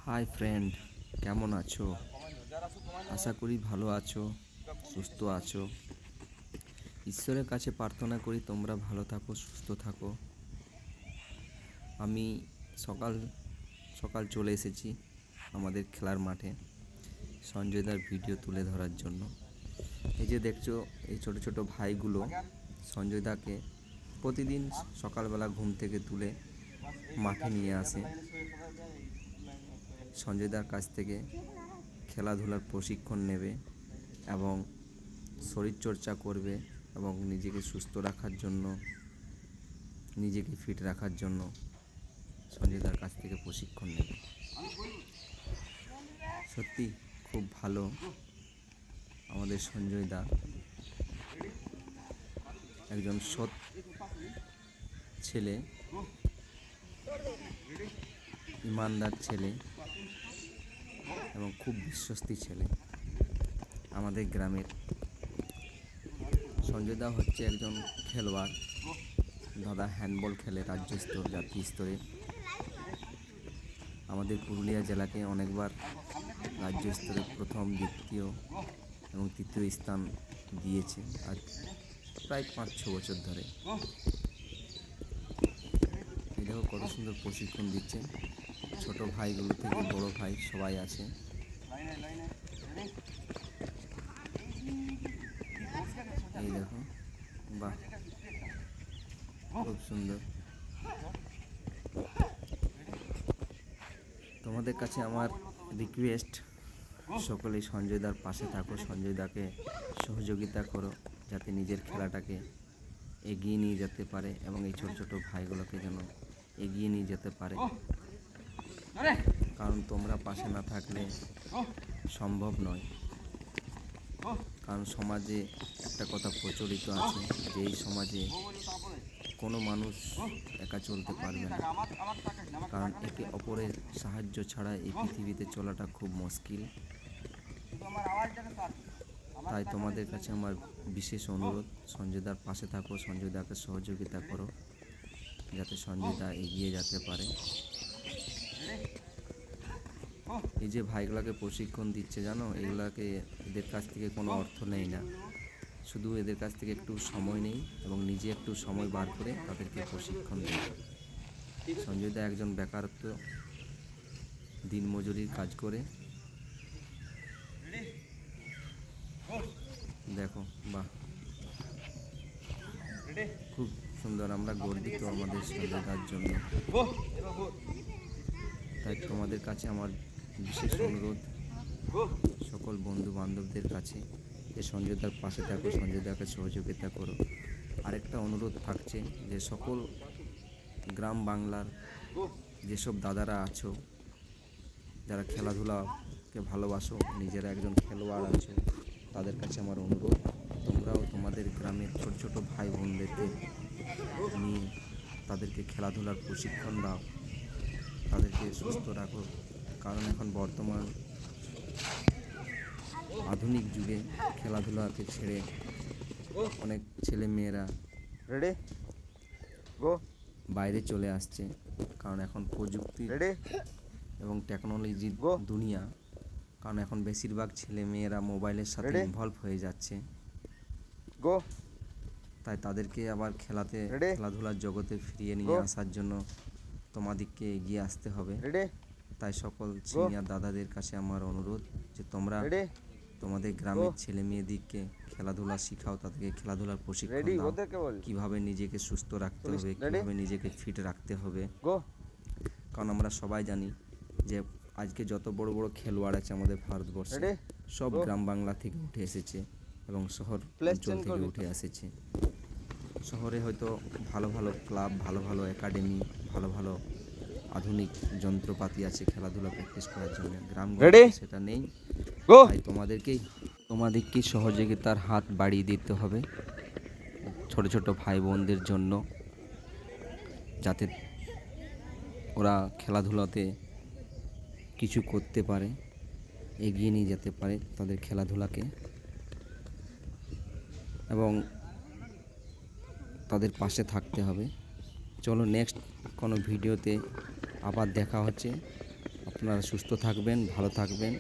Hi friend, কেমন আছো? আশা করি ভালো আছো, সুস্থ আছো। ঈশ্বরের কাছে প্রার্থনা করি তোমরা ভালো থাকো, সুস্থ থাকো। আমি সকাল সকাল চলে এসেছি আমাদের খেলার মাঠে সঞ্জয়দার ভিডিও তুলে ধরার জন্য। এই যে দেখছো, এই ছোট ছোট ভাইগুলো সঞ্জয়দাকে প্রতিদিন সকালবেলা ঘুম থেকে তুলে মাঠে নিয়ে আসে সঞ্জয়দার কাছ থেকে খেলাধুলার প্রশিক্ষণ নেবে এবং শরীরচর্চা করবে এবং নিজেকে সুস্থ রাখার জন্য, নিজেকে ফিট রাখার জন্য সঞ্জয়দার কাছ থেকে প্রশিক্ষণ নেবে। সত্যি খুব ভালো আমাদের সঞ্জয়দা, একজন সৎ ছেলে, ইমানদার ছেলে এবং খুব বিশ্বস্ত ছেলে। আমাদের গ্রামের সঞ্জয়দা হচ্ছে একজন খেলোয়াড়। দাদা হ্যান্ডবল খেলে রাজ্য স্তর, জাতীয় স্তরে। আমাদের পুরুলিয়া জেলাকে অনেকবার রাজ্য স্তরে প্রথম, দ্বিতীয় এবং তৃতীয় স্থান দিয়েছে আজ প্রায় 5-6 বছর ধরে। এই দেখো কত সুন্দর প্রশিক্ষণ দিচ্ছে। ছোট ভাইগুলো থেকে বড় ভাই সবাই আছে। এই দেখো, বাহ, খুব সুন্দর। তোমাদের কাছে আমার রিকোয়েস্ট, সকলেই সঞ্জয়দার পাশে থাকো, সঞ্জয়দাকে সহযোগিতা করো যাতে নিজের খেলাটাকে এগিয়ে নিয়ে যেতে পারে এবং এই ছোট ছোট ভাইগুলোকে যেন এগিয়ে নিয়ে যেতে পারে। কারণ তোমরা পাশে না থাকলে সম্ভব নয়। কারণ সমাজে একটা কথা প্রচলিত আছে যে এই সমাজে কোনো মানুষ একা চলতে পারবে না, কারণ একে অপরের সাহায্য ছাড়া এই পৃথিবীতে চলাটা খুব মুশকিল। তাই তোমাদের কাছে আমার বিশেষ অনুরোধ, সঞ্জয়দার পাশে থাকো, সঞ্জয়দাকে সহযোগিতা করো যাতে সঞ্জয়দা এগিয়ে যেতে পারে। এই যে ভাইগুলোকে প্রশিক্ষণ দিচ্ছে জানো, এগুলাকে এদের কাছ থেকে কোনো অর্থ নেই না, শুধু এদের কাছ থেকে একটু সময় নেই এবং নিজে একটু সময় বার করে তাদেরকে প্রশিক্ষণ দেয়। সঞ্জয়দা একজন বেকারত্ব দিনমজুরির কাজ করে। দেখো, বাহ, খুব সুন্দর। আমরা গর্বিত আমাদের সঞ্জয়দার জন্য। তাই তোমাদের কাছে আমার বিশেষ অনুরোধ, সকল বন্ধু বান্ধবদের কাছে, যে সঞ্জয়দার পাশে থাকো, সঞ্জয়দাকে সহযোগিতা করো। আরেকটা অনুরোধ থাকছে যে সকল গ্রাম বাংলার যেসব দাদারা আছো, যারা খেলাধুলাকে ভালোবাসো, নিজেরা একজন খেলোয়াড় আছো, তাদের কাছে আমার অনুরোধ, তোমরাও তোমাদের গ্রামের ছোট ছোট ভাই বোনদেরকে নিয়ে তাদেরকে খেলাধুলার প্রশিক্ষণ দাও, তাদেরকে সুস্থ রাখো। কারণ এখন বর্তমান আধুনিক যুগে খেলাধুলাকে ছেড়ে অনেক ছেলে মেয়েরা বাইরে চলে আসছে, কারণ এখন প্রযুক্তি এবং টেকনোলজির দুনিয়া। কারণ এখন বেশিরভাগ ছেলে মেয়েরা মোবাইলের সাথে ইনভলভ হয়ে যাচ্ছে। তাই তাদেরকে আবার খেলাধুলার জগতে ফিরিয়ে নিয়ে আসার জন্য তোমাদেরকে এগিয়ে আসতে হবে। তাই সকল সিনিয়র দাদাদের কাছে আমার অনুরোধ যে তোমরা তোমাদের গ্রামের ছেলে মেয়েদেরকে খেলাধুলা শিখাও, তাদেরকে খেলাধুলার প্রশিক্ষণ দাও, কিভাবে নিজেকে সুস্থ রাখতে হবে, কিভাবে নিজেকে ফিট রাখতে হবে। কারণ আমরা সবাই জানি যে আজকে যত বড় বড় খেলোয়াড় আছে আমাদের ভারতবর্ষে, সব গ্রাম বাংলা থেকে উঠে এসেছে এবং শহর অঞ্চল থেকে উঠে এসেছে। শহরে হয়তো ভালো ভালো ক্লাব, ভালো ভালো একাডেমি, ভালো ভালো আধুনিক যন্ত্রপাতি আছে খেলাধুলা প্র্যাকটিস করার জন্য। গ্রামগঞ্জে সেটা নেই। তাই তোমাদেরকে সহযোগিতার হাত বাড়িয়ে দিতে হবে ছোট ছোট ভাই বোনদের জন্য, যাতে ওরা খেলাধুলাতে কিছু করতে পারে, এগিয়ে নিয়ে যেতে পারে তাদের খেলাধুলাকে, এবং তাদের পাশে থাকতে হবে। চলো নেক্সট কোনো ভিডিওতে আবার দেখা হচ্ছে। আপনারা সুস্থ থাকবেন, ভালো থাকবেন।